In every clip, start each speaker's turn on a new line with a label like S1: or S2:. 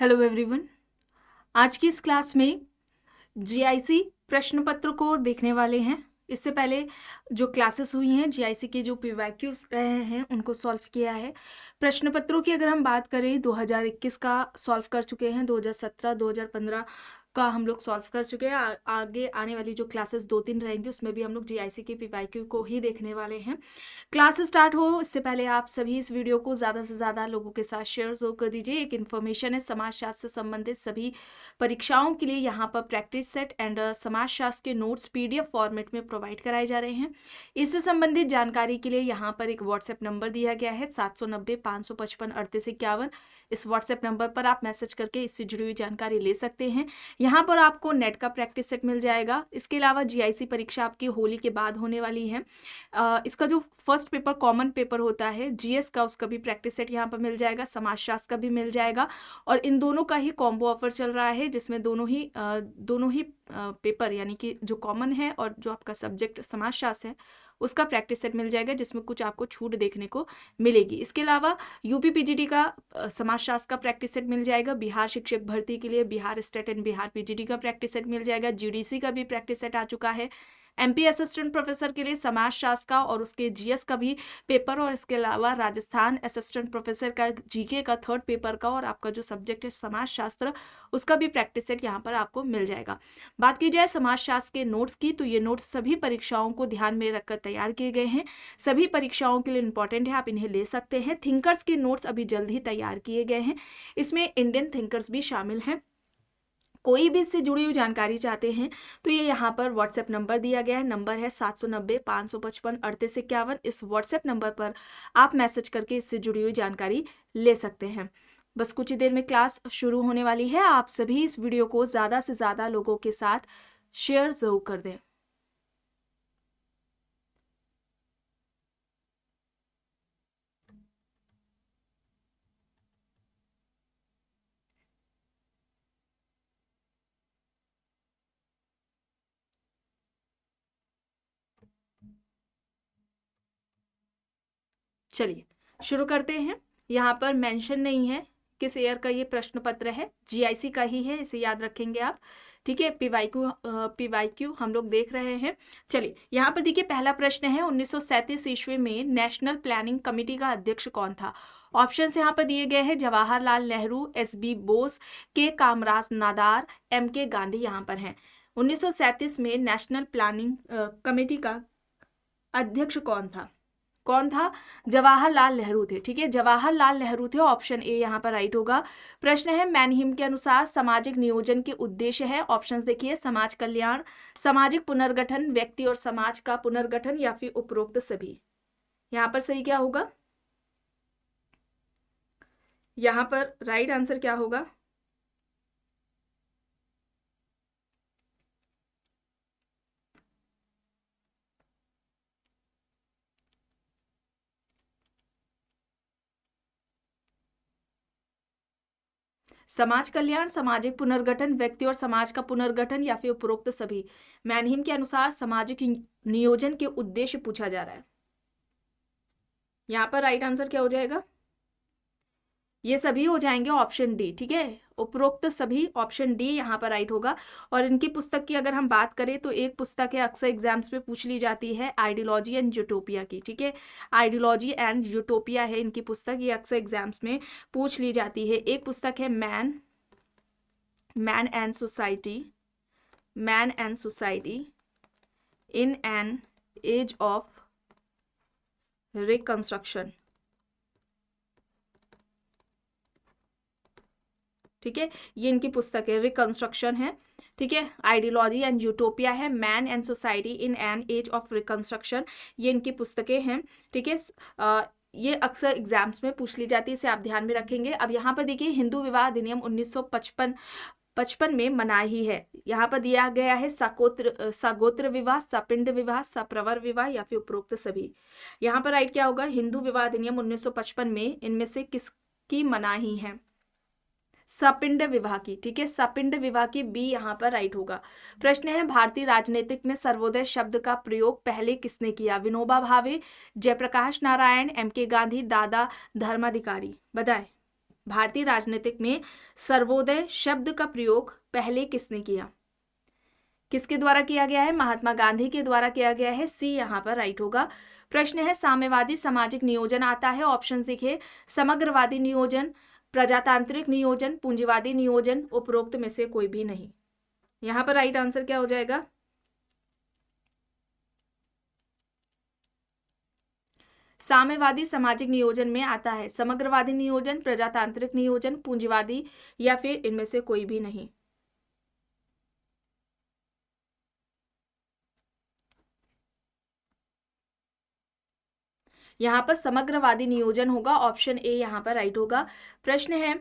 S1: Hello everyone. आज की इस क्लास में जीआईसी प्रश्न पत्र को देखने वाले हैं। इससे पहले जो क्लासेस हुई हैं जीआईसी के जो पीवाईक्यूज रहे हैं उनको सॉल्व किया है। प्रश्न पत्रों की अगर हम बात करें 2021 का सॉल्व कर चुके हैं, 2017 2015 का हम लोग सॉल्व कर चुके हैं। आगे आने वाली जो क्लासेस 2-3 रहेंगी उसमें भी हम लोग जीआईसी के पीवाईक्यू को ही देखने वाले हैं। क्लास स्टार्ट हो इससे पहले आप सभी इस वीडियो को ज़्यादा से ज़्यादा लोगों के साथ शेयर जरूर कर दीजिए। एक इन्फॉर्मेशन है, समाजशास्त्र से संबंधित सभी परीक्षाओं के लिए यहाँ पर प्रैक्टिस सेट एंड समाजशास्त्र के नोट्स पीडीएफ फॉर्मेट में प्रोवाइड कराए जा रहे हैं। इससे संबंधित जानकारी के लिए यहाँ पर एक व्हाट्सएप नंबर दिया गया है 790-555-3851। इस व्हाट्सएप नंबर पर आप मैसेज करके इससे जुड़ी हुई जानकारी ले सकते हैं। यहाँ पर आपको नेट का प्रैक्टिस सेट मिल जाएगा। इसके अलावा जीआईसी परीक्षा आपकी होली के बाद होने वाली है। इसका जो फर्स्ट पेपर कॉमन पेपर होता है जीएस का, उसका भी प्रैक्टिस सेट यहाँ पर मिल जाएगा, समाजशास्त्र का भी मिल जाएगा। और इन दोनों का ही कॉम्बो ऑफर चल रहा है जिसमें दोनों ही पेपर यानी कि जो कॉमन है और जो आपका सब्जेक्ट समाजशास्त्र है उसका प्रैक्टिस सेट मिल जाएगा, जिसमें कुछ आपको छूट देखने को मिलेगी। इसके अलावा यूपी पीजीटी का समाजशास्त्र का प्रैक्टिस सेट मिल जाएगा। बिहार शिक्षक भर्ती के लिए Bihar state and Bihar PGT का प्रैक्टिस सेट मिल जाएगा। जीडीसी का भी प्रैक्टिस सेट आ चुका है। एमपी असिस्टेंट प्रोफेसर के लिए समाजशास्त्र का और उसके जीएस का भी पेपर, और इसके अलावा राजस्थान असिस्टेंट प्रोफेसर का जीके का थर्ड पेपर का और आपका जो सब्जेक्ट है समाजशास्त्र उसका भी प्रैक्टिस सेट यहाँ पर आपको मिल जाएगा। बात की जाए समाजशास्त्र के नोट्स की, तो ये नोट्स सभी परीक्षाओं को ध्यान में रखकर तैयार किए गए हैं। सभी परीक्षाओं के लिए इंपॉर्टेंट है, आप इन्हें ले सकते हैं। थिंकर्स के नोट्स अभी जल्द ही तैयार किए गए हैं, इसमें इंडियन थिंकर्स भी शामिल हैं। कोई भी इससे जुड़ी हुई जानकारी चाहते हैं तो ये यहाँ पर व्हाट्सएप नंबर दिया गया है। नंबर है 790-555-3851। इस व्हाट्सएप नंबर पर आप मैसेज करके इससे जुड़ी हुई जानकारी ले सकते हैं। बस कुछ ही देर में क्लास शुरू होने वाली है। आप सभी इस वीडियो को ज़्यादा से ज़्यादा लोगों के साथ शेयर ज़रूर कर दें। चलिए शुरू करते हैं। यहाँ पर मेंशन नहीं है किस ईयर का ये प्रश्न पत्र है, जीआईसी का ही है, इसे याद रखेंगे आप। ठीक है, पीवाईक्यू हम लोग देख रहे हैं। चलिए यहाँ पर देखिए, पहला प्रश्न है 1937 ईस्वी में नेशनल प्लानिंग कमेटी का अध्यक्ष कौन था। ऑप्शन यहाँ पर दिए गए हैं जवाहरलाल नेहरू, एसबी बोस, के कामराज नादार, एमके गांधी यहाँ पर हैं। 1937 में नेशनल प्लानिंग कमेटी का अध्यक्ष कौन था? जवाहरलाल नेहरू थे। ठीक है, जवाहरलाल नेहरू थे, ऑप्शन ए यहाँ पर राइट होगा। प्रश्न है मैनहिम के अनुसार सामाजिक नियोजन के उद्देश्य है। ऑप्शंस देखिए, समाज कल्याण, सामाजिक पुनर्गठन, व्यक्ति और समाज का पुनर्गठन, या फिर उपरोक्त सभी। यहाँ पर सही क्या होगा? यहाँ पर राइट आंसर क्या होगा? समाज कल्याण, सामाजिक पुनर्गठन, व्यक्ति और समाज का पुनर्गठन, या फिर उपरोक्त सभी। मैनहिम के अनुसार सामाजिक नियोजन के उद्देश्य पूछा जा रहा है। यहाँ पर राइट आंसर क्या हो जाएगा? ये सभी हो जाएंगे ऑप्शन डी। ठीक है, उपरोक्त सभी, ऑप्शन डी यहाँ पर राइट होगा। और इनकी पुस्तक की अगर हम बात करें तो एक पुस्तक है अक्सर एग्जाम्स में पूछ ली जाती है, आइडियोलॉजी एंड यूटोपिया की। ठीक है, आइडियोलॉजी एंड यूटोपिया है इनकी पुस्तक, ये अक्सर एग्जाम्स में पूछ ली जाती है। एक पुस्तक है man and society in an age of reconstruction. ठीक है, ये इनकी पुस्तक है, रिकंस्ट्रक्शन है। ठीक है, आइडियोलॉजी एंड यूटोपिया है, man and society in an age of reconstruction, ये इनकी पुस्तकें हैं। ठीक है, ये अक्सर एग्जाम्स में पूछ ली जाती है, इसे आप ध्यान में रखेंगे। अब यहाँ पर देखिए, हिंदू विवाह अधिनियम 1955 में मनाही है। यहाँ पर दिया गया है सगोत्र विवाह, सपिंड विवाह, सप्रवर विवाह, या फिर उपरोक्त सभी। यहाँ पर राइट क्या होगा? हिंदू विवाह अधिनियम 1955 में इनमें से किसकी मनाही है? सपिंड विवाह की। ठीक है, सपिंड विवाह की, बी यहाँ पर राइट होगा। प्रश्न है भारतीय राजनीतिक में सर्वोदय शब्द का प्रयोग पहले किसने किया? विनोबा भावे, जयप्रकाश नारायण, एमके गांधी, दादा धर्माधिकारी। बताएं। भारतीय राजनीतिक में सर्वोदय शब्द का प्रयोग पहले किसने किया? किसके द्वारा किया गया है? महात्मा गांधी के द्वारा किया गया है। सी यहाँ पर राइट होगा। प्रश्न है साम्यवादी सामाजिक नियोजन आता है, ऑप्शन देखिए, समग्रवादी नियोजन, प्रजातांत्रिक नियोजन, पूंजीवादी नियोजन, उपरोक्त में से कोई भी नहीं। यहाँ पर राइट आंसर क्या हो जाएगा? साम्यवादी सामाजिक नियोजन में आता है समग्रवादी नियोजन, प्रजातांत्रिक नियोजन, पूंजीवादी या फिर इनमें से कोई भी नहीं। यहाँ पर समग्रवादी नियोजन होगा, ऑप्शन ए यहाँ पर राइट होगा। प्रश्न है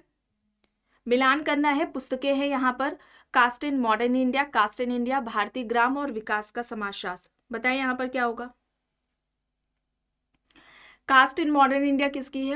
S1: मिलान करना है, पुस्तकें हैं यहाँ पर, caste in modern India, caste in India, भारतीय ग्राम और विकास का समाजशास्त्र। बताएं यहाँ पर क्या होगा? कास्ट इन मॉडर्न इंडिया किसकी है?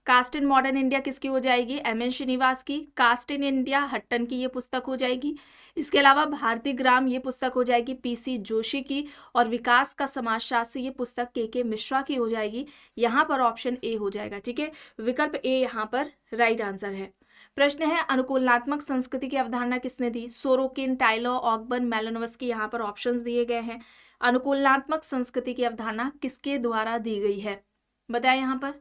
S1: कास्ट इन मॉडर्न इंडिया किसकी हो जाएगी? एम.एन. श्रीनिवास की। कास्ट इन इंडिया हट्टन की ये पुस्तक हो जाएगी। इसके अलावा भारतीय ग्राम ये पुस्तक हो जाएगी पी.सी. जोशी की, और विकास का समाजशास्त्र ये पुस्तक के मिश्रा की हो जाएगी। यहाँ पर ऑप्शन ए हो जाएगा। ठीक है, विकल्प ए यहाँ पर राइट आंसर है। प्रश्न है अनुकूलनात्मक संस्कृति की अवधारणा किसने दी? Sorokin, Tyler, ऑकबर्न, मेलानोव्स्की। यहाँ पर ऑप्शंस दिए गए हैं। अनुकूलनात्मक संस्कृति की अवधारणा किसके द्वारा दी गई है? बताएं यहाँ पर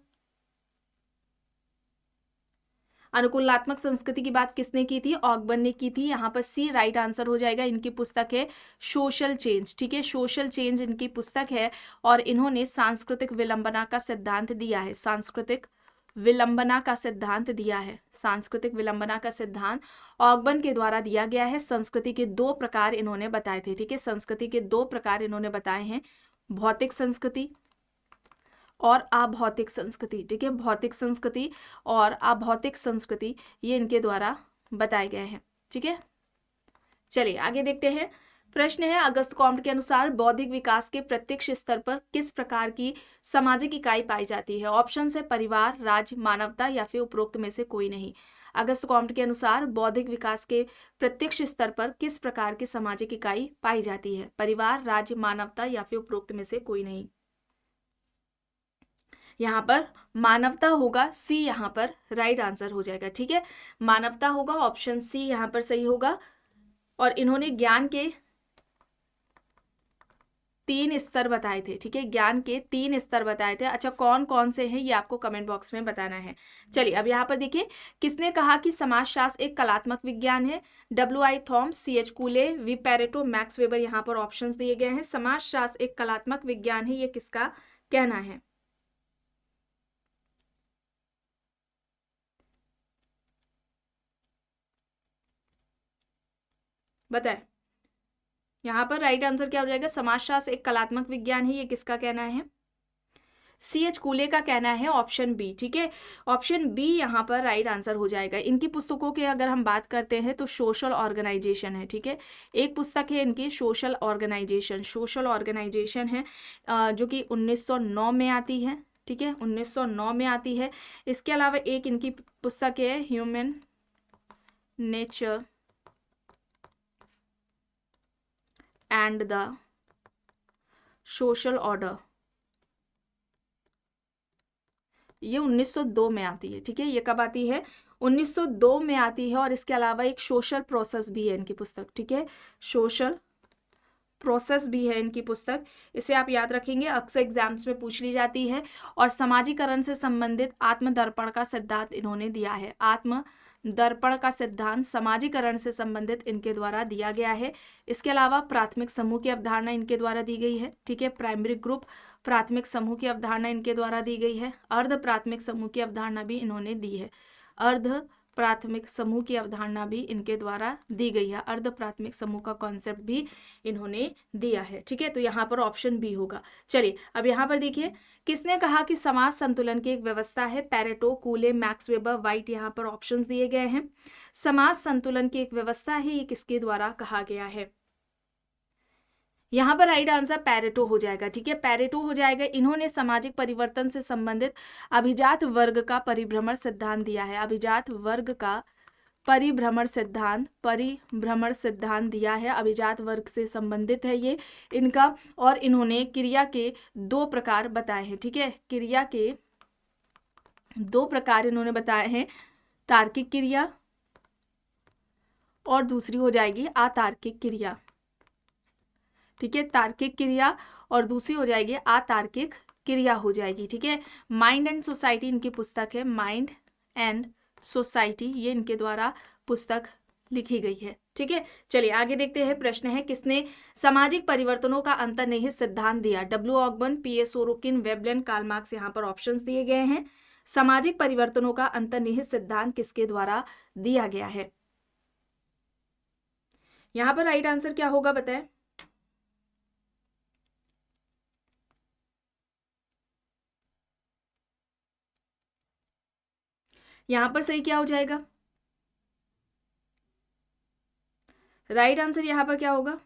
S1: अनुकूलनात्मक संस्कृति की बात किसने की थी? ऑकबर्न ने की थी। यहाँ पर सी राइट आंसर हो जाएगा। इनकी पुस्तक है सोशल चेंज। ठीक है, सोशल चेंज इनकी पुस्तक है, और इन्होंने सांस्कृतिक विलंबना का सिद्धांत दिया है। सांस्कृतिक विलंबना का सिद्धांत दिया है। सांस्कृतिक विलंबना का सिद्धांत ऑकबर्न के द्वारा दिया गया है। संस्कृति के दो प्रकार इन्होंने बताए थे। ठीक है, संस्कृति के दो प्रकार इन्होंने बताए हैं, भौतिक संस्कृति और अभौतिक संस्कृति। ठीक है, भौतिक संस्कृति और अभौतिक संस्कृति ये इनके द्वारा बताए गए हैं। ठीक है, चलिए आगे देखते हैं। प्रश्न है अगस्त कॉम्ट के अनुसार बौद्धिक विकास के प्रत्यक्ष स्तर पर किस प्रकार की सामाजिक इकाई पाई जाती है? ऑप्शन है परिवार, राज्य, मानवता या फिर उपरोक्त में से कोई नहीं। अगस्त कॉम्ट के अनुसार बौद्धिक विकास के प्रत्यक्ष स्तर पर किस प्रकार की सामाजिक इकाई पाई जाती है? परिवार, राज्य, मानवता या फिर उपरोक्त में से कोई नहीं। यहाँ पर मानवता होगा। सी यहाँ पर राइट आंसर हो जाएगा। ठीक है, मानवता होगा, ऑप्शन सी यहाँ पर सही होगा। और इन्होंने ज्ञान के 3 स्तर बताए थे। ठीक है, ज्ञान के 3 स्तर बताए थे। अच्छा, कौन कौन से हैं ये आपको कमेंट बॉक्स में बताना है। चलिए अब यहाँ पर देखिए, किसने कहा कि समाजशास्त्र एक कलात्मक विज्ञान है? W.I. Thomas, C.H. Cooley, V Pareto, Max Weber. यहाँ पर ऑप्शंस दिए गए हैं। समाजशास्त्र एक कलात्मक विज्ञान है, ये किसका कहना है? बताए। यहाँ पर राइट आंसर क्या हो जाएगा? समाजशास्त्र एक कलात्मक विज्ञान है, ये किसका कहना है? C.H. कूले का कहना है, ऑप्शन बी। ठीक है, ऑप्शन बी यहाँ पर राइट आंसर हो जाएगा। इनकी पुस्तकों की अगर हम बात करते हैं तो सोशल ऑर्गेनाइजेशन है। ठीक है, एक पुस्तक है इनकी सोशल ऑर्गेनाइजेशन। सोशल ऑर्गेनाइजेशन है जो कि 1909 में आती है। ठीक है, 1909 में आती है। इसके अलावा एक इनकी पुस्तक है human nature and the social order, ये 1902 में आती है। ठीक है, ये कब आती है? 1902 में आती है। और इसके अलावा एक सोशल प्रोसेस भी है इनकी पुस्तक। ठीक है, सोशल प्रोसेस भी है इनकी पुस्तक। इसे आप याद रखेंगे, अक्सर एग्जाम्स में पूछ ली जाती है। और समाजीकरण से संबंधित आत्मदर्पण का सिद्धांत इन्होंने दिया है। आत्मदर्पण का सिद्धांत समाजीकरण से संबंधित इनके द्वारा दिया गया है। इसके अलावा प्राथमिक समूह की अवधारणा इनके द्वारा दी गई है। ठीक है, प्राइमरी ग्रुप प्राथमिक समूह की अवधारणा इनके द्वारा दी गई है। अर्ध प्राथमिक समूह की अवधारणा भी इन्होंने दी है। अर्ध प्राथमिक समूह की अवधारणा भी इनके द्वारा दी गई है। अर्ध प्राथमिक समूह का कॉन्सेप्ट भी इन्होंने दिया है। ठीक है, तो यहाँ पर ऑप्शन बी होगा। चलिए अब यहाँ पर देखिए, किसने कहा कि समाज संतुलन की एक व्यवस्था है? Pareto, कूले, max weber, white. यहाँ पर ऑप्शंस दिए गए हैं। समाज संतुलन की एक व्यवस्था है, ये किसके द्वारा कहा गया है? यहाँ पर राइट आंसर पैरेटो हो जाएगा। ठीक है, पैरेटो हो जाएगा। इन्होंने सामाजिक परिवर्तन से संबंधित अभिजात वर्ग का परिभ्रमण सिद्धांत दिया है। अभिजात वर्ग का परिभ्रमण सिद्धांत दिया है। अभिजात वर्ग से संबंधित है ये इनका। और इन्होंने क्रिया के 2 प्रकार बताए हैं। ठीक है, क्रिया के दो प्रकार इन्होंने बताए हैं, तार्किक क्रिया और दूसरी हो जाएगी अतार्किक क्रिया। ठीक है, तार्किक क्रिया और दूसरी हो जाएगी अतार्किक क्रिया हो जाएगी। ठीक है, माइंड एंड सोसाइटी इनकी पुस्तक है, माइंड एंड सोसाइटी, ये इनके द्वारा पुस्तक लिखी गई है। ठीक है, चलिए आगे देखते हैं। प्रश्न है, किसने सामाजिक परिवर्तनों का अंतर्निहित सिद्धांत दिया? W Ogburn, P A Sorokin, Veblen, Karl Marx. यहाँ पर ऑप्शंस दिए गए हैं। सामाजिक परिवर्तनों का अंतर्निहित सिद्धांत किसके द्वारा दिया गया है? यहाँ पर राइट आंसर क्या होगा बताएं? यहाँ पर सही क्या हो जाएगा? राइट आंसर यहाँ पर क्या होगा?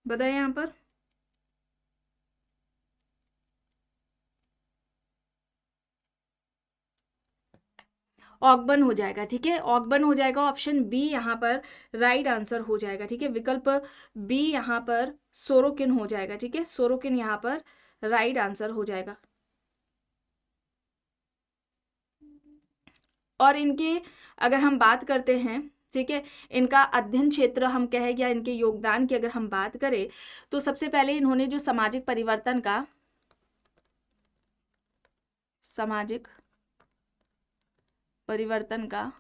S1: बताएं यहाँ पर। ऑकबर्न हो जाएगा। ठीक है, ऑकबर्न हो जाएगा। ऑप्शन बी यहाँ पर राइट आंसर हो जाएगा। ठीक है, विकल्प बी यहाँ पर सोरोकिन हो जाएगा। ठीक है, सोरोकिन यहाँ पर राइट आंसर हो जाएगा। और इनके अगर हम बात करते हैं, ठीक है, इनका अध्ययन क्षेत्र हम कहें या इनके योगदान की अगर हम बात करें, तो सबसे पहले इन्होंने जो सामाजिक परिवर्तन का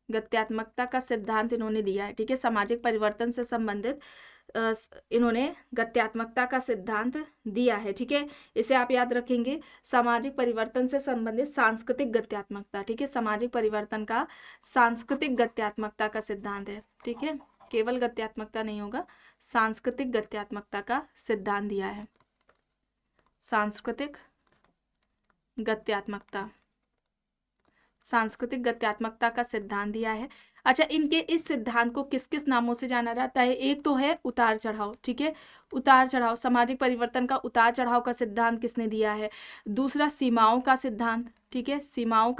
S1: गत्यात्मकता का सिद्धांत इन्होंने दिया है। ठीक है, सामाजिक परिवर्तन से संबंधित इन्होंने गत्यात्मकता का सिद्धांत दिया है। ठीक है, इसे आप याद रखेंगे, सामाजिक परिवर्तन से संबंधित सांस्कृतिक गत्यात्मकता। ठीक है, सामाजिक परिवर्तन का सांस्कृतिक गत्यात्मकता का सिद्धांत है। ठीक है, केवल गत्यात्मकता नहीं होगा, सांस्कृतिक गत्यात्मकता का सिद्धांत दिया है। सांस्कृतिक गत्यात्मकता का सिद्धांत दिया है। अच्छा, इनके इस सिद्धांत को किस किस नामों से जाना जाता है? एक तो है उतार चढ़ाव। ठीक है, उतार चढ़ाव, सामाजिक परिवर्तन का उतार चढ़ाव का सिद्धांत किसने दिया है? दूसरा सीमाओं का सिद्धांत। ठीक है, सीमाओं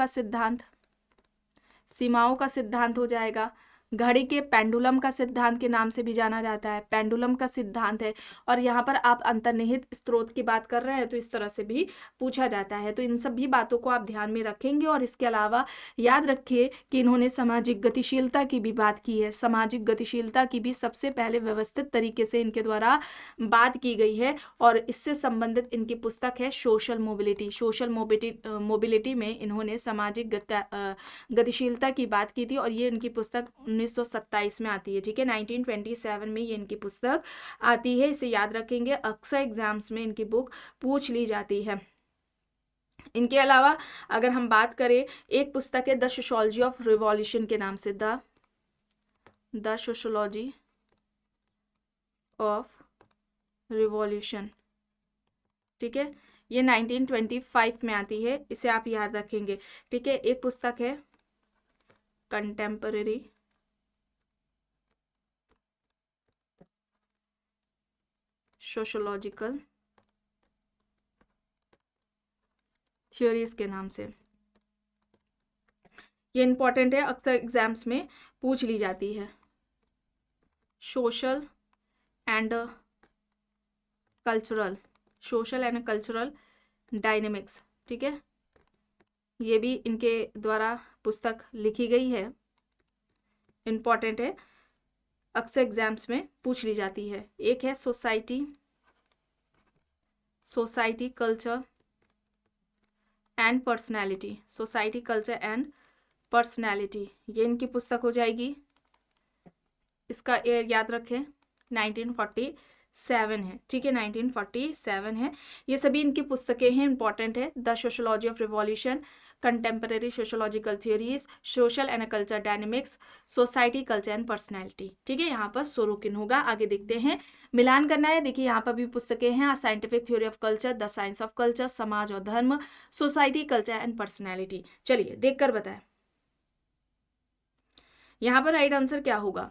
S1: का सिद्धांत हो जाएगा। घड़ी के पेंडुलम का सिद्धांत के नाम से भी जाना जाता है, पेंडुलम का सिद्धांत है। और यहाँ पर आप अंतर्निहित स्रोत की बात कर रहे हैं तो इस तरह से भी पूछा जाता है। तो इन सभी बातों को आप ध्यान में रखेंगे। और इसके अलावा याद रखिए कि इन्होंने सामाजिक गतिशीलता की भी बात की है। सामाजिक गतिशीलता की भी सबसे पहले व्यवस्थित तरीके से इनके द्वारा बात की गई है। और इससे संबंधित इनकी पुस्तक है सोशल मोबिलिटी में इन्होंने सामाजिक गतिशीलता की बात की थी। और ये इनकी पुस्तक 1927 में आती है। ठीक है, 1927 में ये इनकी पुस्तक आती है। इसे याद रखेंगे, अक्सर एग्जाम्स में इनकी बुक पूछ ली जाती है। इनके अलावा अगर हम बात करें, एक पुस्तक है द सोशियोलॉजी ऑफ रिवॉल्यूशन के नाम से, द सोशियोलॉजी ऑफ रिवॉल्यूशन। ठीक है, ये 1925 में आती है, इसे आप याद रखेंगे। ठीक है, एक पुस्तक है कंटेम्पररी सोशियोलॉजिकल थ्योरीज के नाम से। ये इंपॉर्टेंट है, अक्सर एग्जाम्स में पूछ ली जाती है। Social and cultural dynamics. ठीक है, ये भी इनके द्वारा पुस्तक लिखी गई है, इंपॉर्टेंट है, अक्सर एग्जाम्स में पूछ ली जाती है। एक है society culture and personality, society culture and personality, ये इनकी पुस्तक हो जाएगी। इसका ईयर याद रखें 1947 7 है, ठीक है, 1947 है। ये सभी इनकी पुस्तकें हैं, इंपॉर्टेंट है। The sociology of revolution, contemporary sociological theories, social and culture dynamics, society culture and personality, ठीक है, यहाँ पर सोरोकिन होगा। आगे देखते हैं, मिलान करना है। देखिए यहाँ पर भी पुस्तकें हैं, scientific theory of culture, the science of culture, समाज और धर्म, सोसाइटी कल्चर एंड पर्सनैलिटी। चलिए देख कर बताएं यहाँ पर राइट आंसर क्या होगा।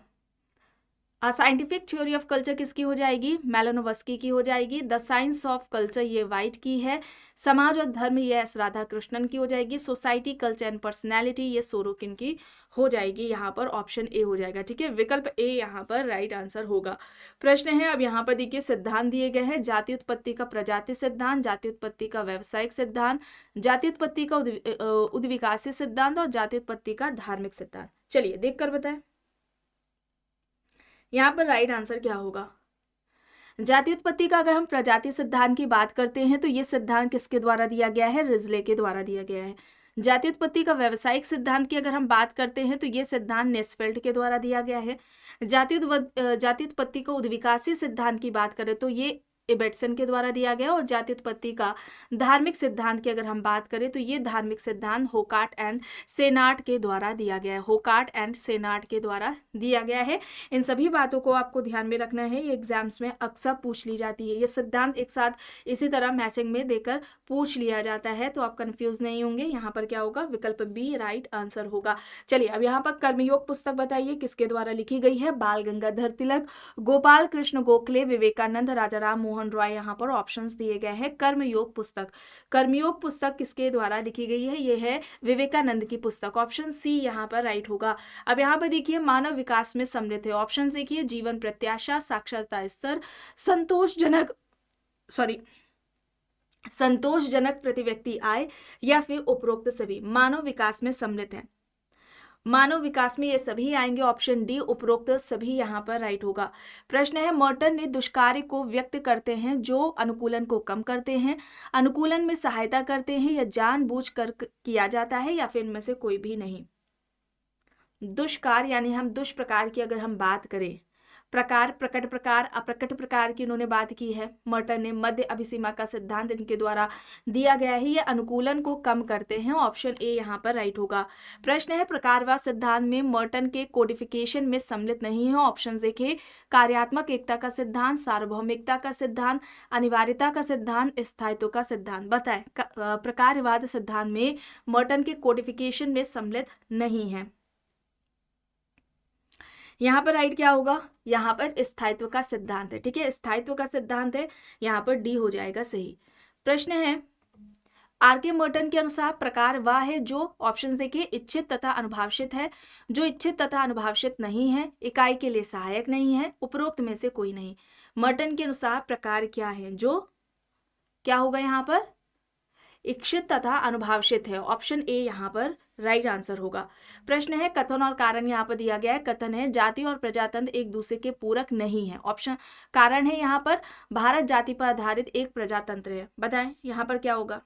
S1: साइंटिफिक थ्योरी ऑफ कल्चर किसकी हो जाएगी, मेलानोवस्की की हो जाएगी। द साइंस ऑफ कल्चर ये वाइट की है। समाज और धर्म ये एस राधाकृष्णन की हो जाएगी। सोसाइटी कल्चर एंड पर्सनैलिटी ये सोरोकिन की हो जाएगी। यहाँ पर ऑप्शन ए हो जाएगा, ठीक है, विकल्प ए यहाँ पर राइट आंसर होगा। प्रश्न है अब यहाँ पर देखिए सिद्धांत दिए गए हैं, जाति उत्पत्ति का प्रजाति सिद्धांत, जाति उत्पत्ति का व्यावसायिक सिद्धांत, जाति उत्पत्ति का उद्विकासीय सिद्धांत और जाति उत्पत्ति का धार्मिक सिद्धांत। चलिए देख कर बताएं यहाँ पर राइट आंसर क्या होगा। जाति उत्पत्ति का अगर हम प्रजाति सिद्धांत की बात करते हैं तो ये सिद्धांत किसके द्वारा दिया गया है, रिजले के द्वारा दिया गया है। जाति उत्पत्ति का व्यावसायिक सिद्धांत की अगर हम बात करते हैं तो ये सिद्धांत नेस्फेल्ड के द्वारा दिया गया है। जाति उत्पत्ति का उद्विकासीय सिद्धांत की बात करें तो ये इबेटसन के द्वारा दिया गया। और जाति उत्पत्ति का धार्मिक सिद्धांत की अगर हम बात करें तो ये धार्मिक सिद्धांत होकार्ट एंड सेनार्ट के द्वारा दिया गया है। होकार्ट एंड सेनार्ट के द्वारा दिया गया है। इन सभी बातों को आपको ध्यान में रखना है, ये एग्जाम्स में अक्सर पूछ ली जाती है। ये सिद्धांत एक साथ इसी तरह मैचिंग में देकर पूछ लिया जाता है, तो आप कंफ्यूज नहीं होंगे। यहाँ पर क्या होगा, विकल्प बी राइट आंसर होगा। चलिए अब यहाँ पर कर्मयोग पुस्तक बताइए किसके द्वारा लिखी गई है। बाल गंगाधर तिलक, गोपाल कृष्ण गोखले, विवेकानंद, राजा राम मोहन रॉय। यहाँ पर ऑप्शंस दिए गए हैं। कर्मयोग पुस्तक, कर्मयोग पुस्तक किसके द्वारा लिखी गई है, ये है विवेकानंद की पुस्तक। ऑप्शन सी यहाँ पर राइट होगा। अब यहाँ पर देखिए मानव विकास में सम्मिलित है। ऑप्शन देखिए जीवन प्रत्याशा, साक्षरता स्तर, संतोषजनक प्रति व्यक्ति आय या फिर उपरोक्त सभी। मानव विकास में सम्मिलित है, मानव विकास में ये सभी आएंगे। ऑप्शन डी उपरोक्त सभी यहाँ पर राइट होगा। प्रश्न है मर्टन ने दुष्कार्य को व्यक्त करते हैं जो अनुकूलन को कम करते हैं, अनुकूलन में सहायता करते हैं या जानबूझकर किया जाता है या फिर इनमें से कोई भी नहीं। दुष्कार्य यानी हम दुष्प्रकार की अगर हम बात करें, प्रकार, प्रकट प्रकार, अप्रकट प्रकार की इन्होंने बात की है। मर्टन ने मध्य अभिसीमा का सिद्धांत इनके द्वारा दिया गया है, ये अनुकूलन को कम करते हैं। ऑप्शन ए यहाँ पर राइट होगा। प्रश्न है प्रकारवाद सिद्धांत में मर्टन के कोडिफिकेशन में सम्मिलित नहीं है। ऑप्शन देखिए कार्यात्मक एकता का सिद्धांत, सार्वभौमिकता का सिद्धांत, अनिवार्यता का सिद्धांत, स्थायित्व का सिद्धांत। बताएं प्रकारवाद सिद्धांत में मर्टन के कोडिफिकेशन में सम्मिलित नहीं है। यहाँ पर राइट क्या होगा, यहाँ पर स्थायित्व का सिद्धांत है, ठीक है, स्थायित्व का सिद्धांत है, यहाँ पर डी हो जाएगा सही। प्रश्न है आर.के. मर्टन के अनुसार प्रकार वह है जो, ऑप्शन देखिए इच्छित तथा अनुभावित है, जो इच्छित तथा अनुभावित नहीं है, इकाई के लिए सहायक नहीं है, उपरोक्त में से कोई नहीं। मर्टन के अनुसार प्रकार क्या है, जो क्या होगा यहाँ पर इच्छित तथा अनुभावित है। ऑप्शन ए यहाँ पर राइट आंसर होगा। प्रश्न है कथन और कारण यहाँ पर दिया गया है। कथन है जाति और प्रजातंत्र एक दूसरे के पूरक नहीं है। ऑप्शन कारण है यहाँ पर भारत जाति पर आधारित एक प्रजातंत्र है। बताएं यहाँ पर क्या होगा।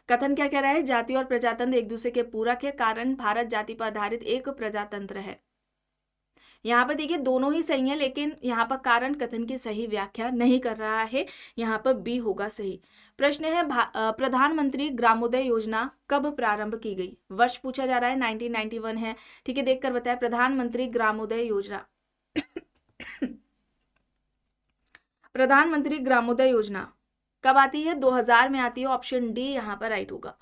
S1: कथन क्या कह रहा है, जाति और प्रजातंत्र एक दूसरे के पूरक है, कारण भारत जाति पर आधारित एक प्रजातंत्र है। यहाँ पर देखिए दोनों ही सही है, लेकिन यहाँ पर कारण कथन की सही व्याख्या नहीं कर रहा है, यहाँ पर बी होगा सही। प्रश्न है प्रधानमंत्री ग्रामोदय योजना कब प्रारंभ की गई। वर्ष पूछा जा रहा है, 1991 है, ठीक है, देखकर बताएं प्रधानमंत्री ग्रामोदय योजना प्रधानमंत्री ग्रामोदय योजना कब आती है, 2000 में आती है। ऑप्शन डी यहाँ पर राइट होगा।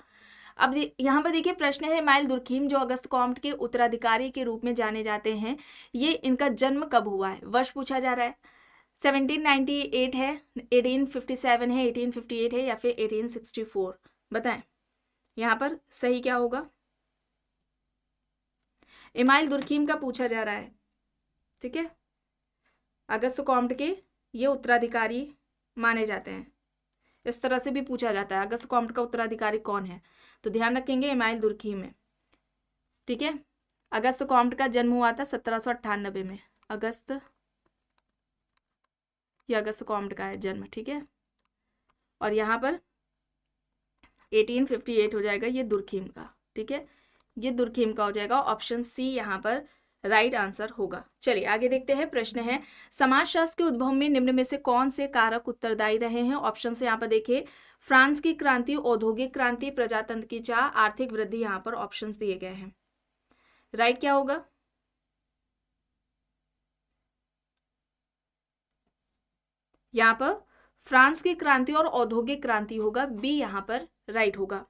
S1: अब यहाँ पर देखिए प्रश्न है इमाइल दुर्खीम जो अगस्त कॉम्ट के उत्तराधिकारी के रूप में जाने जाते हैं, ये इनका जन्म कब हुआ है। वर्ष पूछा जा रहा है, 1798 है, 1857 है, 1858 है या फिर 1864। बताएं यहाँ पर सही क्या होगा। इमाइल दुर्खीम का पूछा जा रहा है, ठीक है, अगस्त कॉम्ट के ये उत्तराधिकारी माने जाते हैं। इस तरह से भी पूछा जाता है अगस्त कॉम्ट का उत्तराधिकारी कौन है, तो ध्यान रखेंगे इमाइल दुर्खीम है, ठीक है। अगस्त कॉम्ट का जन्म हुआ था 1798 में। अगस्त कॉम्ट का है जन्म, ठीक है, और यहाँ पर 1858 हो जाएगा ये दुर्खीम का, ठीक है, ये दुर्खीम का हो जाएगा। ऑप्शन सी यहाँ पर राइट आंसर होगा। चलिए आगे देखते हैं। प्रश्न है समाजशास्त्र के उद्भव में निम्न में से कौन से कारक उत्तरदायी रहे हैं। ऑप्शन से यहाँ पर देखिए, फ्रांस की क्रांति, औद्योगिक क्रांति, प्रजातंत्र की चाह, आर्थिक वृद्धि। यहाँ पर ऑप्शंस दिए गए हैं। राइट क्या होगा? यहाँ पर फ्रांस की क्रांति और औद्योगिक क्रांति होगा, बी यहाँ पर राइट होगा।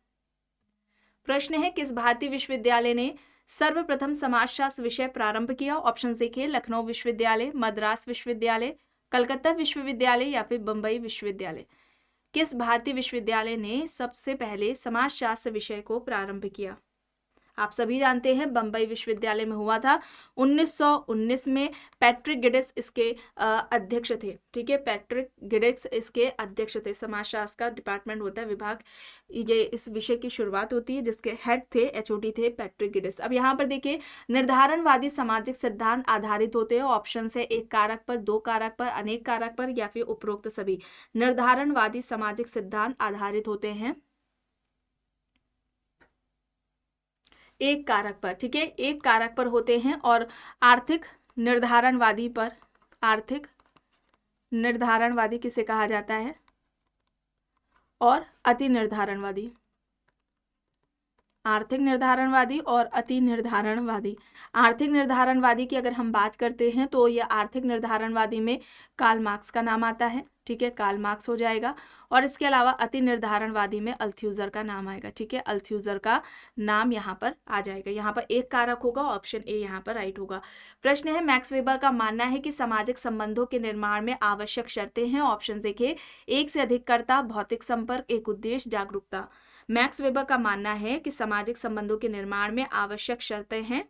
S1: प्रश्न है किस भारतीय विश्वविद्यालय ने सर्वप्रथम समाजशास्त्र विषय प्रारंभ किया। ऑप्शंस देखिए, लखनऊ विश्वविद्यालय, मद्रास विश्वविद्यालय, कलकत्ता विश्वविद्यालय या फिर बंबई विश्वविद्यालय। किस भारतीय विश्वविद्यालय ने सबसे पहले समाजशास्त्र विषय को प्रारंभ किया? आप सभी जानते हैं बंबई विश्वविद्यालय में हुआ था 1919 में। पैट्रिक गिडिस इसके अध्यक्ष थे। ठीक है, पैट्रिक गिडिस इसके अध्यक्ष थे। समाजशास्त्र का डिपार्टमेंट होता है, विभाग, ये इस विषय की शुरुआत होती है, जिसके हेड थे, एचओडी थे पैट्रिक गिडिस। अब यहाँ पर देखिए, निर्धारणवादी सामाजिक सिद्धांत आधारित होते हैं। ऑप्शन है एक कारक पर, दो कारक पर, अनेक कारक पर या फिर उपरोक्त सभी। निर्धारणवादी सामाजिक सिद्धांत आधारित होते हैं एक कारक पर। ठीक है, एक कारक पर होते हैं। और आर्थिक निर्धारणवादी पर, आर्थिक निर्धारणवादी किसे कहा जाता है? और अति निर्धारणवादी। आर्थिक निर्धारणवादी और अति निर्धारणवादी। आर्थिक निर्धारणवादी की अगर हम बात करते हैं तो ये आर्थिक निर्धारणवादी में कार्ल मार्क्स का नाम आता है। ठीक है, कार्ल मार्क्स हो जाएगा। और इसके अलावा अति निर्धारणवादी में अल्थ्यूजर का नाम आएगा। ठीक है, अल्थ्यूजर का नाम यहाँ पर आ जाएगा। यहाँ पर एक कारक होगा, ऑप्शन ए यहाँ पर राइट होगा। प्रश्न है मैक्स वेबर का मानना है कि सामाजिक संबंधों के निर्माण में आवश्यक शर्तें हैं। ऑप्शन देखिए, एक से अधिक कर्ता, भौतिक संपर्क, एक उद्देश्य, जागरूकता। मैक्स वेबर का मानना है कि सामाजिक संबंधों के निर्माण में आवश्यक शर्तें हैं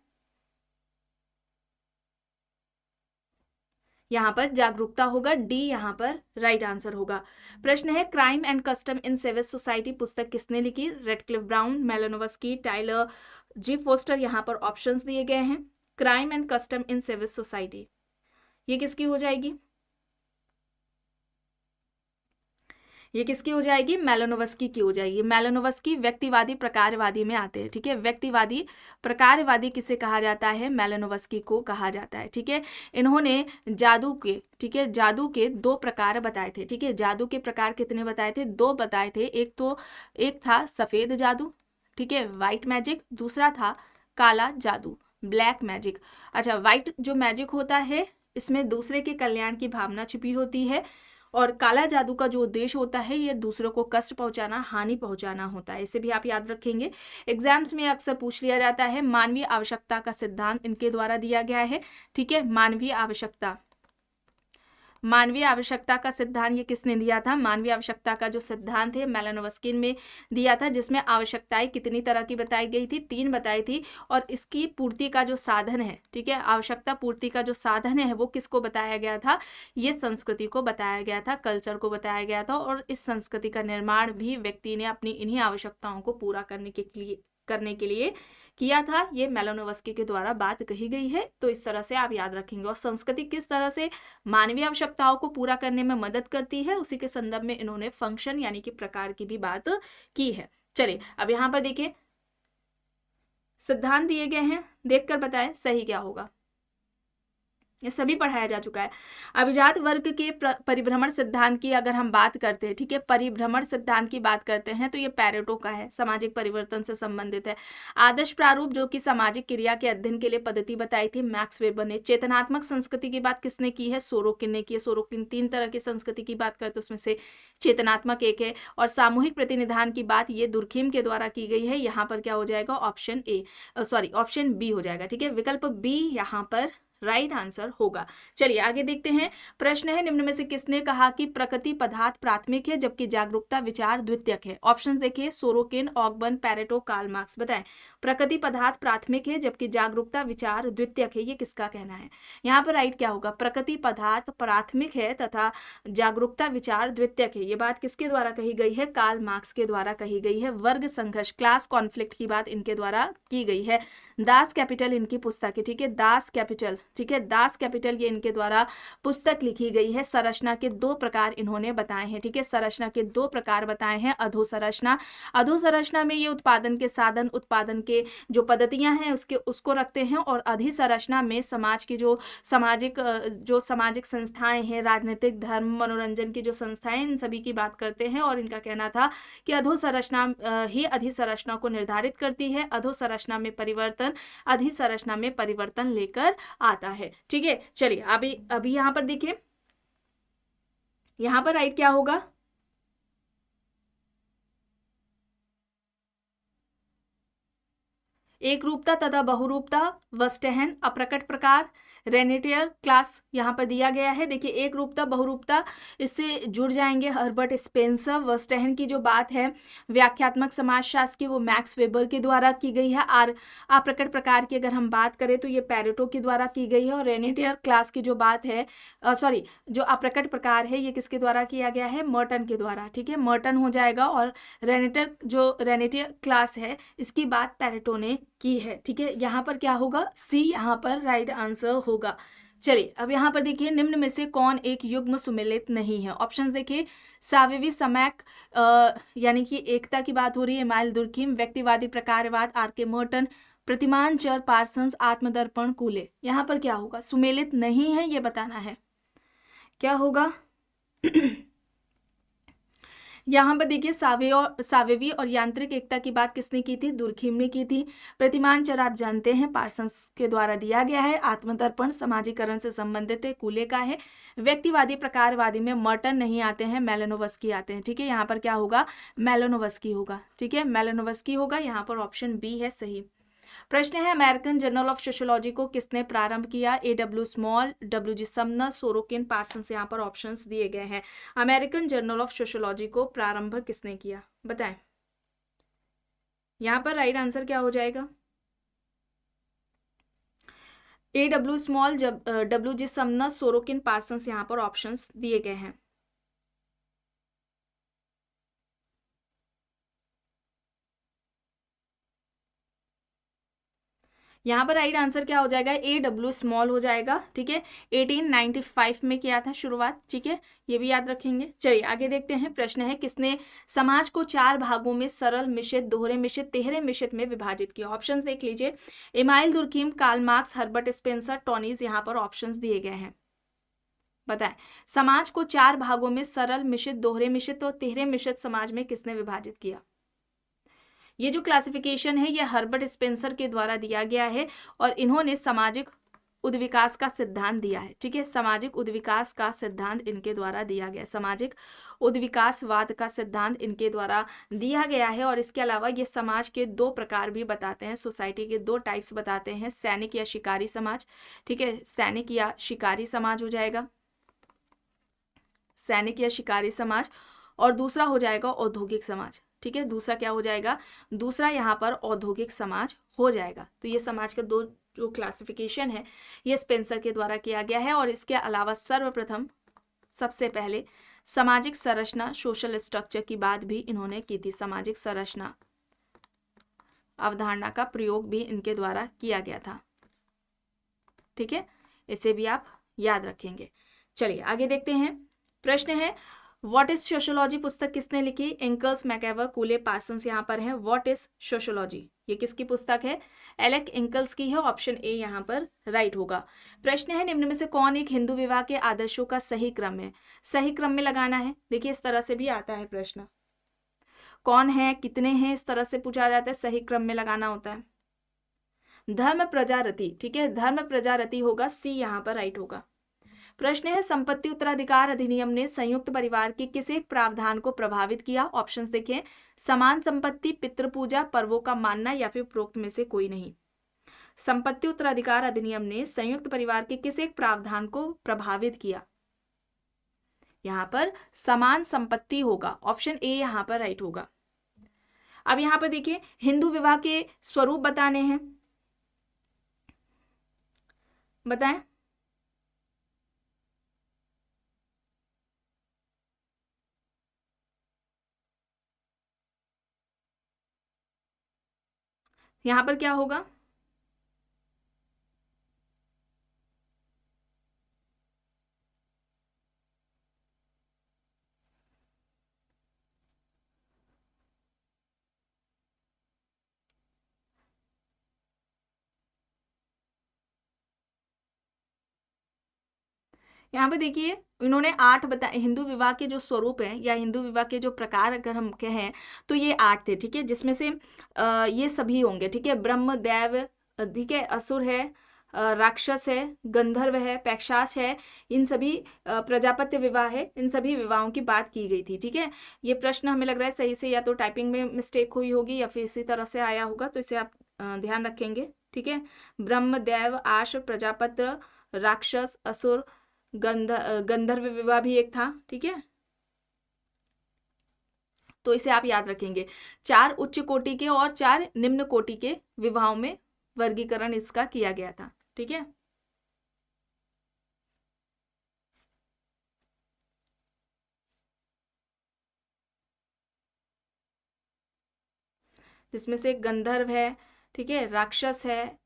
S1: यहाँ पर जागरूकता होगा, डी यहाँ पर राइट आंसर होगा। प्रश्न है crime and custom in civil society पुस्तक किसने लिखी? Radcliffe Brown, Malinowski, Tylor G Foster. यहाँ पर ऑप्शंस दिए गए हैं। Crime and custom in civil society ये किसकी हो जाएगी? ये किसकी हो जाएगी? मेलानोव्स्की की हो जाएगी। मेलानोव्स्की व्यक्तिवादी प्रकारवादी में आते हैं। ठीक है, व्यक्तिवादी प्रकारवादी किसे कहा जाता है? मेलानोव्स्की को कहा जाता है। ठीक है, इन्होंने जादू के, ठीक है, जादू के दो प्रकार बताए थे। ठीक है, जादू के प्रकार कितने बताए थे? दो बताए थे। एक था सफेद जादू, ठीक है, व्हाइट मैजिक। दूसरा था काला जादू, ब्लैक मैजिक। अच्छा, व्हाइट जो मैजिक होता है इसमें दूसरे के कल्याण की भावना छिपी होती है, और काला जादू का जो उद्देश्य होता है ये दूसरों को कष्ट पहुंचाना, हानि पहुंचाना होता है। इसे भी आप याद रखेंगे, एग्जाम्स में अक्सर पूछ लिया जाता है। मानवीय आवश्यकता का सिद्धांत इनके द्वारा दिया गया है। ठीक है, मानवीय आवश्यकता, मानवीय आवश्यकता का सिद्धांत ये किसने दिया था? मानवीय आवश्यकता का जो सिद्धांत है मेलानोव्स्की में दिया था, जिसमें आवश्यकताएं कितनी तरह की बताई गई थी? 3 बताई थी। और इसकी पूर्ति का जो साधन है, ठीक है, आवश्यकता पूर्ति का जो साधन है वो किसको बताया गया था? ये संस्कृति को बताया गया था, कल्चर को बताया गया था। और इस संस्कृति का निर्माण भी व्यक्ति ने अपनी इन्हीं आवश्यकताओं को पूरा करने के लिए किया था। ये मेलानोव्स्की के द्वारा बात कही गई है। तो इस तरह से आप याद रखेंगे। और संस्कृति किस तरह से मानवीय आवश्यकताओं को पूरा करने में मदद करती है, उसी के संदर्भ में इन्होंने फंक्शन यानी कि प्रकार की भी बात की है। चलिए अब यहाँ पर देखिए, सिद्धांत दिए गए हैं, देखकर बताएं सही क्या होगा। ये सभी पढ़ाया जा चुका है। अभिजात वर्ग के परिभ्रमण सिद्धांत की अगर हम बात करते हैं, ठीक है, परिभ्रमण सिद्धांत की बात करते हैं तो ये पैरेटो का है, सामाजिक परिवर्तन से संबंधित है। आदर्श प्रारूप जो कि सामाजिक क्रिया के अध्ययन के लिए पद्धति बताई थी, मैक्स वेबर ने। चेतनात्मक संस्कृति की बात किसने की है? सोरोकिन ने की है। सोरोकिन 3 तरह की संस्कृति की बात करते उसमें से चेतनात्मक एक है। और सामूहिक प्रतिनिधान की बात ये दुर्खिम के द्वारा की गई है। यहाँ पर क्या हो जाएगा? ऑप्शन बी हो जाएगा। ठीक है, विकल्प बी यहाँ पर राइट आंसर होगा। चलिए आगे देखते हैं। प्रश्न है निम्न में से किसने कहा कि प्रकृति पदार्थ प्राथमिक है जबकि जागरूकता विचार द्वितीयक है? ऑप्शन देखिए, सोरोकिन, ऑकबर्न, पैरेटो, कार्ल मार्क्स। बताएं, प्रकृति पदार्थ प्राथमिक है जबकि जागरूकता विचार द्वितीयक है, ये किसका कहना है? यहाँ पर राइट क्या होगा? प्रकृति पदार्थ प्राथमिक है तथा जागरूकता विचार द्वितीयक है। ये बात किसके द्वारा कही गई है? कार्ल मार्क्स के द्वारा कही गई है। वर्ग संघर्ष, क्लास कॉन्फ्लिक्ट की बात इनके द्वारा की गई है। दास कैपिटल इनकी पुस्तक है। ठीक है, दास कैपिटल ठीक है, दास कैपिटल, ये इनके द्वारा पुस्तक लिखी गई है। संरचना के 2 प्रकार इन्होंने बताए हैं। ठीक है, संरचना के 2 प्रकार बताए हैं। अधोसंरचना, अधोसंरचना में ये उत्पादन के साधन, उत्पादन के जो पद्धतियां हैं उसको रखते हैं, और अधिसंरचना में समाज की जो सामाजिक संस्थाएं हैं, राजनीतिक, धर्म, मनोरंजन की जो संस्थाएं, इन सभी की बात करते हैं। और इनका कहना था कि अधोसंरचना ही अधिसंरचना को निर्धारित करती है। अधोसंरचना में परिवर्तन अधिसंरचना में परिवर्तन लेकर आता है। ठीक है, चलिए अभी यहां पर देखिए, यहां पर राइट क्या होगा? एक रूपता तथा बहुरूपता, वस्टेहन, अप्रकट प्रकार, रेनेटियर क्लास यहाँ पर दिया गया है। देखिए, एक रूपता बहुरूपता, इससे जुड़ जाएंगे हर्बर्ट स्पेंसर। वस्टेहन की जो बात है व्याख्यात्मक समाजशास्त्र की, वो मैक्स वेबर के द्वारा की गई है। और अप्रकट प्रकार की अगर हम बात करें तो ये पेरेटो के द्वारा की गई है। और रेनेटियर क्लास की जो बात है, जो अप्रकट प्रकार है, ये किसके द्वारा किया गया है? मर्टन के द्वारा। ठीक है, मर्टन हो जाएगा। और रेनेटियर क्लास है, इसकी बात पेरेटो ने की है। ठीक है, यहाँ पर क्या होगा? सी यहाँ पर राइट आंसर होगा। चलिए, अब यहाँ पर देखिए, निम्न में से कौन एक युग्म सुमेलित नहीं है? ऑप्शंस देखिए, सावेवी समैक, यानी कि एकता की बात हो रही है, इमाइल दुर्खिम, व्यक्तिवादी प्रकारवाद, आर के मर्टन, प्रतिमान चर, पार्सन्स, आत्मदर्पण, कूले। यहाँ पर क्या होगा? सुमेलित नहीं है, ये बताना है। क्या होगा? यहाँ पर देखिए, सावेवी और यांत्रिक एकता की बात किसने की थी? दुर्खिम ने की थी। प्रतिमान चर आप जानते हैं, पार्सन्स के द्वारा दिया गया है। आत्मदर्पण समाजीकरण से संबंधित है, कूले का है। व्यक्तिवादी प्रकारवादी में मर्टन नहीं आते हैं, मेलानोवस्की आते हैं। ठीक है, यहाँ पर क्या होगा? मेलानोवस्की होगा। ठीक है, मेलानोवस्की होगा। यहाँ पर ऑप्शन बी है सही। प्रश्न है, अमेरिकन जर्नल ऑफ सोशियोलॉजी को किसने प्रारंभ किया? A.W. Small, W.G. Sumner, Sorokin, Parsons. यहाँ पर ऑप्शंस दिए गए हैं। अमेरिकन जर्नल ऑफ सोशियोलॉजी को प्रारंभ किसने किया? बताएं। यहाँ पर राइट आंसर क्या हो जाएगा? A.W. Small, W.G. Sumner, Sorokin, Parsons. यहाँ पर ऑप्शंस दिए गए हैं। यहाँ पर राइट आंसर क्या हो जाएगा? A.W. स्मॉल हो जाएगा। ठीक है, 1895 में किया था शुरुआत। ठीक है, ये भी याद रखेंगे। चलिए आगे देखते हैं। प्रश्न है, किसने समाज को 4 भागों में सरल मिश्रित, दोहरे मिश्रित, तिहरे मिश्रित में विभाजित किया? ऑप्शंस देख लीजिए, Emile Durkheim, Karl Marx, Herbert Spencer, Tonnies. यहाँ पर ऑप्शंस दिए गए हैं। बताएं, समाज को 4 भागों में सरल मिश्रित, दोहरे मिश्रित और तिहरे मिश्रित समाज में किसने विभाजित किया? ये जो क्लासिफिकेशन है, ये हर्बर्ट स्पेंसर के द्वारा दिया गया है, और इन्होंने सामाजिक उद्विकास का सिद्धांत दिया है। ठीक है, सामाजिक उद्विकास का सिद्धांत इनके द्वारा दिया गया, सामाजिक उद्विकासवाद का सिद्धांत इनके द्वारा दिया गया है। और इसके अलावा ये समाज के 2 प्रकार भी बताते हैं, सोसाइटी के 2 टाइप्स बताते हैं, सैनिक या शिकारी समाज। ठीक है, सैनिक या शिकारी समाज हो जाएगा, सैनिक या शिकारी समाज। और दूसरा हो जाएगा औद्योगिक समाज। ठीक है, दूसरा क्या हो जाएगा? दूसरा यहाँ पर औद्योगिक समाज हो जाएगा। तो ये समाज का 2 जो क्लासिफिकेशन है, ये स्पेंसर के द्वारा किया गया है। और इसके अलावा सर्वप्रथम, सबसे पहले सामाजिक संरचना, सोशल स्ट्रक्चर की बात भी इन्होंने की थी। सामाजिक संरचना अवधारणा का प्रयोग भी इनके द्वारा किया गया था। ठीक है, इसे भी आप याद रखेंगे। चलिए आगे देखते हैं। प्रश्न है, व्हाट इज सोशियोलॉजी पुस्तक किसने लिखी? इंकल्स, मैकएवर, कूले, पार्सन्स। यहाँ पर है व्हाट इज सोशियोलॉजी, ये किसकी पुस्तक है? एलेक इंकल्स की है। ऑप्शन ए यहाँ पर राइट होगा। प्रश्न है, निम्न में से कौन एक हिंदू विवाह के आदर्शों का सही क्रम है? सही क्रम में लगाना है। देखिए, इस तरह से भी आता है प्रश्न, कौन है, कितने हैं, इस तरह से पूछा जाता है, सही क्रम में लगाना होता है। धर्म प्रजारति। ठीक है, धर्म प्रजारति होगा, सी यहाँ पर राइट होगा। प्रश्न है, संपत्ति उत्तराधिकार अधिनियम ने संयुक्त परिवार के किस एक प्रावधान को प्रभावित किया? ऑप्शंस देखें, समान संपत्ति, पितृपूजा, पर्वों का मानना, या फिर उपरोक्त में से कोई नहीं। संपत्ति उत्तराधिकार अधिनियम ने संयुक्त परिवार के किस एक प्रावधान को प्रभावित किया? यहाँ पर समान संपत्ति होगा, ऑप्शन ए यहाँ पर राइट होगा। अब यहाँ पर देखिए, हिंदू विवाह के स्वरूप बताने हैं, बताएं। यहाँ पर क्या होगा? यहाँ पे देखिए इन्होंने 8 बताए। हिंदू विवाह के जो स्वरूप हैं या हिंदू विवाह के जो प्रकार अगर हम कहें तो ये 8 थे, ठीक है, जिसमें से ये सभी होंगे, ठीक है। ब्रह्म, दैव, ठीक है, असुर है, राक्षस है, गंधर्व है, पैशाच है, इन सभी प्रजापत्य विवाह है, इन सभी विवाहों की बात की गई थी, ठीक है। ये प्रश्न हमें लग रहा है सही से या तो टाइपिंग में मिस्टेक हुई होगी या फिर इसी तरह से आया होगा, तो इसे आप ध्यान रखेंगे, ठीक है। ब्रह्म, दैव, आश, प्रजापत्र, राक्षस, असुर, गंधर्व विवाह भी एक था, ठीक है। तो इसे आप याद रखेंगे। 4 उच्च कोटि के और 4 निम्न कोटि के विवाहों में वर्गीकरण इसका किया गया था, ठीक है। जिसमें से गंधर्व है, ठीक है, राक्षस है,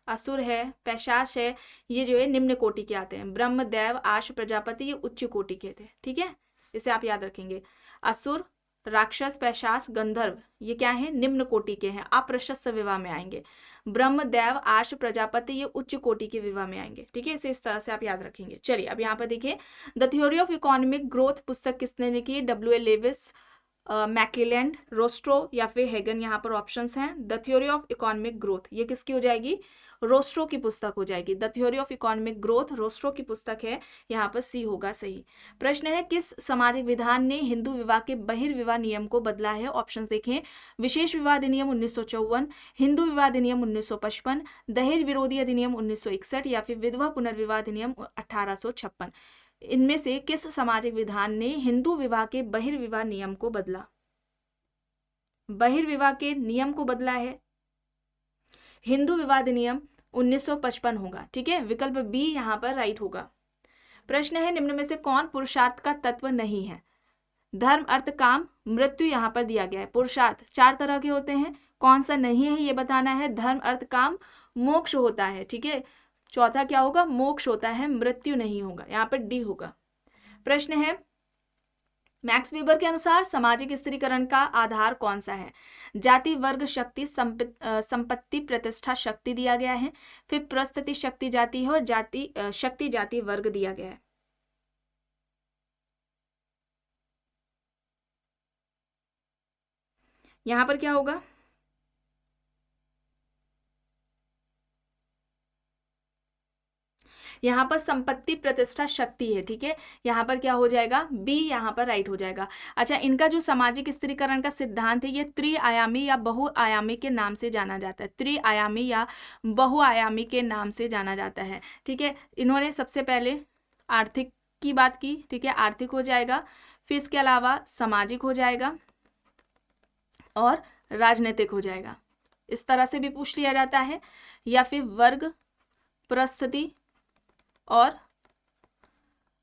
S1: असुर है, पैशाच है, ये जो है निम्न कोटि के आते हैं। ब्रह्म, देव, आश, प्रजापति ये उच्च कोटि के थे, ठीक है। इसे आप याद रखेंगे। असुर, राक्षस, पैशाच, गंधर्व ये क्या है, निम्न कोटि के हैं, अप्रशस्त विवाह में आएंगे। ब्रह्म, देव, आश, प्रजापति ये उच्च कोटि के विवाह में आएंगे, ठीक है। इसे इस तरह से आप याद रखेंगे। चलिए अब यहाँ पर देखिए, the theory of economic growth पुस्तक किसने लिखी? W.A. लेविस, मैकलेलैंड, रोस्ट्रो या फिर हेगन, यहाँ पर ऑप्शंस हैं। The theory of economic growth ये किसकी हो जाएगी? रोस्ट्रो की पुस्तक हो जाएगी। The theory of economic growth Rostow की पुस्तक है, यहाँ पर सी होगा सही। प्रश्न है, किस सामाजिक विधान ने हिंदू विवाह के बहिर्विवाह नियम को बदला है? ऑप्शन देखें, विशेष विवाह अधिनियम 1954, हिंदू विवाह अधिनियम 1955, दहेज विरोधी अधिनियम 1961 या फिर विधवा पुनर्विवाह अधिनियम 1856। इनमें से किस सामाजिक विधान ने हिंदू विवाह के बहिर्विवाह नियम को बदला? बहिर्विवाह के नियम को बदला है हिंदू विवाह अधिनियम 1955 होगा, ठीक है। विकल्प बी यहाँ पर राइट होगा। प्रश्न है, निम्न में से कौन पुरुषार्थ का तत्व नहीं है? धर्म, अर्थ, काम, मृत्यु यहाँ पर दिया गया है। पुरुषार्थ 4 तरह के होते हैं, कौन सा नहीं है ये बताना है। धर्म, अर्थ, काम, मोक्ष होता है, ठीक है। चौथा क्या होगा? मोक्ष होता है, मृत्यु नहीं होगा, यहाँ पर डी होगा। प्रश्न है, मैक्स वेबर के अनुसार सामाजिक स्त्रीकरण का आधार कौन सा है? जाति, वर्ग, शक्ति, संपत्ति, प्रतिष्ठा, शक्ति दिया गया है। फिर प्रस्थिति, शक्ति, जाति है, और जाति, शक्ति, जाति, वर्ग दिया गया है। यहां पर क्या होगा? यहाँ पर संपत्ति, प्रतिष्ठा, शक्ति है, ठीक है। यहाँ पर क्या हो जाएगा? बी यहाँ पर राइट हो जाएगा। अच्छा, इनका जो सामाजिक स्त्रीकरण का सिद्धांत है ये त्रिआयामी या बहुआयामी के नाम से जाना जाता है। त्रिआयामी या बहुआयामी के नाम से जाना जाता है, ठीक है। इन्होंने सबसे पहले आर्थिक की बात की, ठीक है, आर्थिक हो जाएगा, फिर इसके अलावा सामाजिक हो जाएगा और राजनीतिक हो जाएगा। इस तरह से भी पूछ लिया जाता है, या फिर वर्ग, परिस्थिति और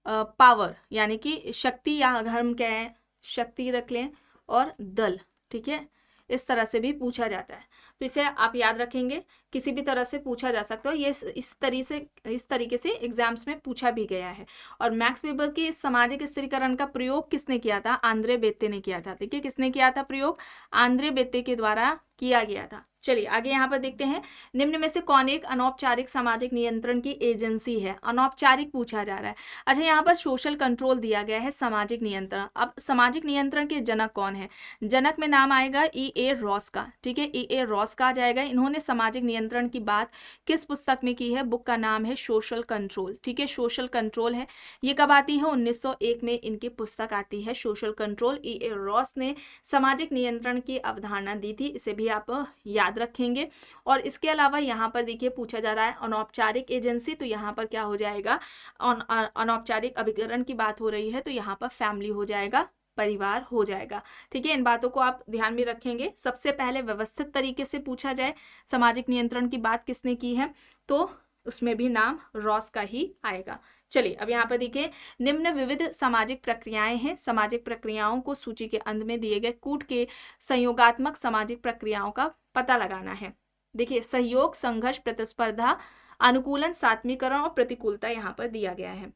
S1: पावर यानी कि शक्ति, या अगर हम कहें शक्ति रख लें, और दल, ठीक है। इस तरह से भी पूछा जाता है, तो इसे आप याद रखेंगे। किसी भी तरह से पूछा जा सकता है, ये इस तरीके से एग्जाम्स में पूछा भी गया है। और मैक्स वेबर के इस सामाजिक स्त्रीकरण का प्रयोग किसने किया था? आंद्रे बेत्ते ने किया था, ठीक है। किसने किया था प्रयोग? आंद्रे बेत्ते के द्वारा किया गया था। चलिए आगे यहाँ पर देखते हैं, निम्न में से कौन एक अनौपचारिक सामाजिक नियंत्रण की एजेंसी है? अनौपचारिक पूछा जा रहा है। अच्छा, यहाँ पर सोशल कंट्रोल दिया गया है, सामाजिक नियंत्रण। अब सामाजिक नियंत्रण के जनक कौन है? जनक में नाम आएगा E.A. रॉस का, ठीक है, E.A. रॉस का आ जाएगा। इन्होंने सामाजिक नियंत्रण की बात किस पुस्तक में की है? बुक का नाम है सोशल कंट्रोल, ठीक है, सोशल कंट्रोल है। ये कब आती है? 1901 में इनकी पुस्तक आती है सोशल कंट्रोल। E.A. रॉस ने सामाजिक नियंत्रण की अवधारणा दी थी, इसे भी आप याद रखेंगे। और इसके अलावा यहाँ पर देखिए पूछा जा रहा है अनौपचारिक एजेंसी, तो यहाँ पर क्या हो जाएगा? अनौपचारिक अभिकरण की बात हो रही है, तो यहाँ पर फैमिली हो जाएगा, परिवार हो जाएगा, ठीक है। इन बातों को आप ध्यान में रखेंगे। सबसे पहले व्यवस्थित तरीके से पूछा जाए सामाजिक नियंत्रण की बात किसने की है, तो उसमें भी नाम रॉस का ही आएगा। चलिए अब यहाँ पर देखिए, निम्न विविध सामाजिक प्रक्रियाएं हैं। सामाजिक प्रक्रियाओं को सूची के अंत में दिए गए कूट के संयोगात्मक सामाजिक प्रक्रियाओं का पता लगाना है। देखिए, सहयोग, संघर्ष, प्रतिस्पर्धा, अनुकूलन, सात्मीकरण और प्रतिकूलता यहाँ पर दिया गया है।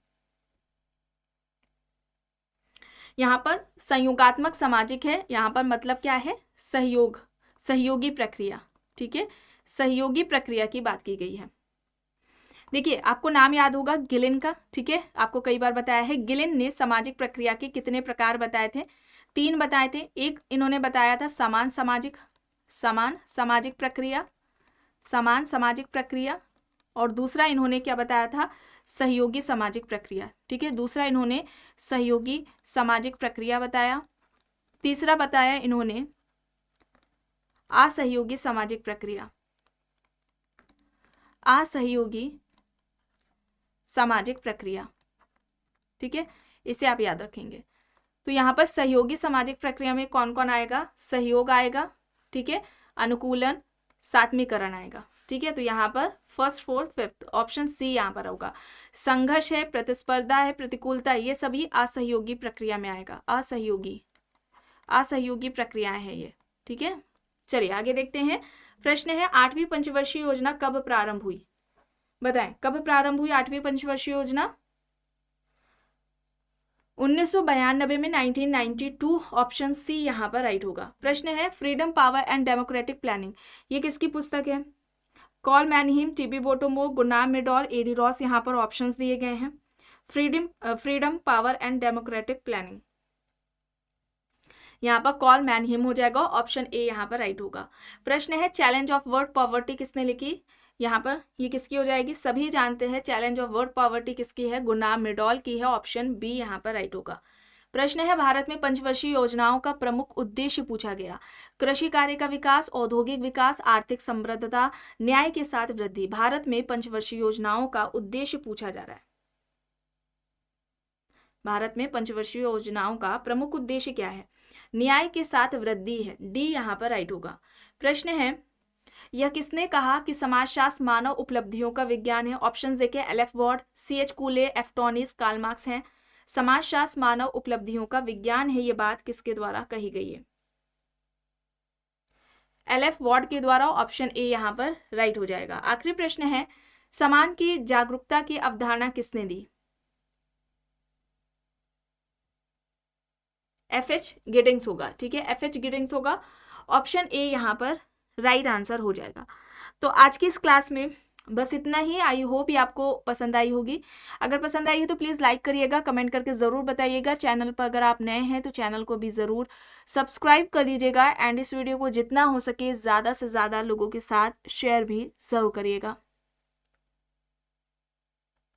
S1: यहाँ पर संयोगात्मक सामाजिक है, यहाँ पर मतलब क्या है? सहयोग, सहयोगी प्रक्रिया, ठीक है, सहयोगी प्रक्रिया की बात की गई है। देखिए आपको नाम याद होगा गिलिन का, ठीक है, आपको कई बार बताया है। गिलिन ने सामाजिक प्रक्रिया के कितने प्रकार बताए थे? 3 बताए थे। एक इन्होंने बताया था समान सामाजिक प्रक्रिया, और दूसरा इन्होंने क्या बताया था? सहयोगी सामाजिक प्रक्रिया, ठीक है, दूसरा इन्होंने सहयोगी सामाजिक प्रक्रिया बताया। तीसरा बताया इन्होंने असहयोगी सामाजिक प्रक्रिया, असहयोगी सामाजिक प्रक्रिया, ठीक है, इसे आप याद रखेंगे। तो यहाँ पर सहयोगी सामाजिक प्रक्रिया में कौन कौन आएगा? सहयोग आएगा, ठीक है, अनुकूलन, सात्मीकरण आएगा, ठीक है। तो यहाँ पर first, fourth, fifth option C यहाँ पर होगा। संघर्ष है, प्रतिस्पर्धा है, प्रतिकूलता, ये सभी असहयोगी प्रक्रिया में आएगा। असहयोगी प्रक्रियाएं हैं ये, ठीक है। चलिए आगे देखते हैं। प्रश्न है 8वीं पंचवर्षीय योजना कब प्रारंभ हुई? बताएं कब प्रारंभ हुई 8वीं पंचवर्षीय योजना? 1992 में, 1992, ऑप्शन सी यहाँ पर राइट होगा। प्रश्न है freedom, power and democratic planning, ये किसकी पुस्तक है? Call मैनहीम, TB बोटोमो, गुनाम Medall, AD Ross, यहाँ पर ऑप्शंस दिए गए हैं। Freedom, power and democratic planning, यहाँ पर कॉल मैनहीम हो जाएगा, ऑप्शन ए यहाँ पर राइट होगा। प्रश्न है चैलेंज ऑफ वर्ड पॉवर्टी किसने लिखी? यहाँ पर ये किसकी हो जाएगी? सभी जानते हैं चैलेंज ऑफ वर्ड पॉवर्टी किसकी है? गुनाम मेडॉल की है, ऑप्शन बी यहाँ पर राइट होगा। प्रश्न है भारत में पंचवर्षीय योजनाओं का प्रमुख उद्देश्य पूछा गया। कृषि कार्य का विकास, औद्योगिक विकास, आर्थिक समृद्धता, न्याय के साथ वृद्धि। भारत में पंचवर्षीय योजनाओं का उद्देश्य पूछा जा रहा है। भारत में पंचवर्षीय योजनाओं का प्रमुख उद्देश्य क्या है? न्याय के साथ वृद्धि है, डी यहाँ पर राइट होगा। प्रश्न है यह किसने कहा कि समाजशास्त्र मानव उपलब्धियों का विज्ञान है? ऑप्शंस देखें, L F. Ward, C.H. Cooley, F. Tonnies, Karl Marx हैं। समाजशास्त्र मानव उपलब्धियों का विज्ञान है, ये बात किसके द्वारा कही गई है? एल.एफ. वॉर्ड के द्वारा, ऑप्शन ए यहाँ पर राइट हो जाएगा। आखिरी प्रश्न है समान की जागरूकता की अवधारणा किसने दी? F.H. गिडिंग्स होगा, ठीक है, F.H. गिडिंग्स होगा, ऑप्शन ए यहाँ पर राइट आंसर हो जाएगा। तो आज की इस क्लास में बस इतना ही। आई होप ये आपको पसंद आई होगी। अगर पसंद आई है तो प्लीज़ लाइक करिएगा, कमेंट करके ज़रूर बताइएगा। चैनल पर अगर आप नए हैं तो चैनल को भी ज़रूर सब्सक्राइब कर लीजिएगा, एंड इस वीडियो को जितना हो सके ज़्यादा से ज़्यादा लोगों के साथ शेयर भी ज़रूर करिएगा।